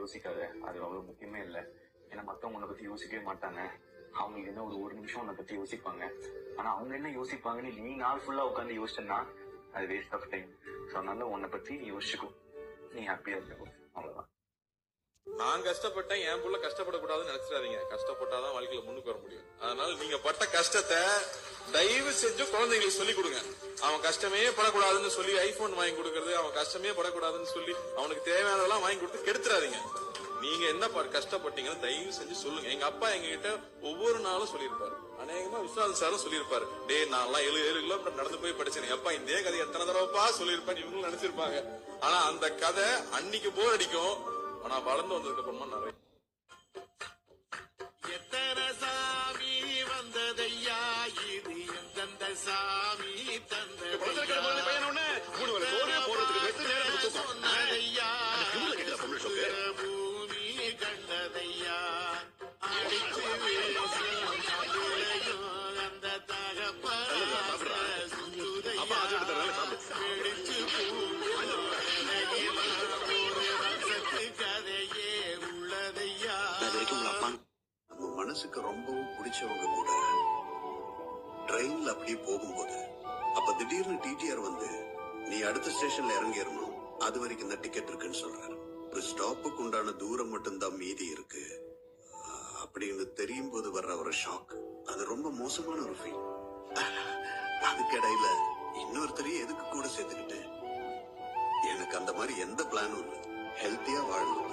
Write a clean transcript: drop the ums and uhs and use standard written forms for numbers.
யோசிக்காத, அது அவ்வளவு முக்கியமே இல்லை. ஏன்னா மத்தவங்க உன்னை பத்தி யோசிக்கவே மாட்டாங்க. அவங்களுக்கு என்ன ஒரு நிமிஷம் உன்னை பத்தி யோசிப்பாங்க. ஆனா அவங்க என்ன யோசிப்பாங்கன்னு நீ நாள் ஃபுல்லா உட்காந்து யோசிச்சேன்னா அது வேஸ்ட் ஆஃப் டைம். ஸோ அதனால உன்னை பத்தி நீ யோசிச்சுக்கோ, நீ ஹாப்பியா இருக்க, அவ்வளவுதான். நான் கஷ்டப்பட்டேன், என் புள்ள கஷ்டப்படக்கூடாதுன்னு நினைச்சிடாதீங்க. கஷ்டப்பட்டாதான் வாழ்க்கையில முன்னுக்கு வர முடியும். அதனால நீங்க பட்ட கஷ்டத்தை தயவு செஞ்சு குழந்தைங்களுக்கு சொல்லி கொடுங்க. அவன் கஷ்டமே படக்கூடாதுன்னு சொல்லி ஐபோன் வாங்கி கொடுக்கறது, அவன் கஷ்டமே படக்கூடாதுன்னு சொல்லி அவனுக்கு தேவையானதெல்லாம் வாங்கி கொடுத்து கெடுத்துறாதீங்க. நீங்க என்ன கஷ்டப்பட்டீங்கன்னு தயவு செஞ்சு சொல்லுங்க. எங்க அப்பா எங்க கிட்ட ஒவ்வொரு நாளும் சொல்லியிருப்பாரு, அநேகமா விஸ்வநாதன் சாரும் சொல்லியிருப்பாரு, டே நான்லாம் 7 கிலோமீட்டர் நடந்து போய் படிச்சேன். அப்பா இதே கதை எத்தனை தடவைப்பா சொல்லியிருப்பான்னு இவங்களும் நினைச்சிருப்பாங்க. ஆனா அந்த கதை அன்னைக்கு போர் அடிக்கும். ஆனா வளர்ந்து வந்ததுக்கு அப்புறமா நிறைய எத்தனை சாமி வந்ததையா, இது எந்தெந்த சாமி தந்ததையா, பூமி கண்டதையா, அடிச்சு அந்த தகப்ப சுத்துதையா, பிடிச்சு கதையே உள்ளதையா. நம்ம மனசுக்கு ரொம்பவும் பிடிச்சவங்க கூட ட்ரெயின்ல அப்படியே போகும்போது அப்ப திடீர்னு டிடிஆர் வந்து நீ அடுத்த ஸ்டேஷன்ல இறங்கிடணும், அது வரைக்கும் தான் டிக்கெட் இருக்குன்னு சொல்றாரு. ஒரு ஸ்டாப்புக்கு உண்டான தூரம் மட்டும்தான் மீதி இருக்கு அப்படின்னு தெரியும் போது வர்ற ஒரு ஷாக், அது ரொம்ப மோசமான ஒரு ஃபீல். அதுக்கிடையில இன்னொருத்தரையும் எதுக்கு கூட சேர்த்துக்கிட்டு எனக்கு அந்த மாதிரி எந்த பிளானும் இல்லை, ஹெல்த்தியா வாழணும்.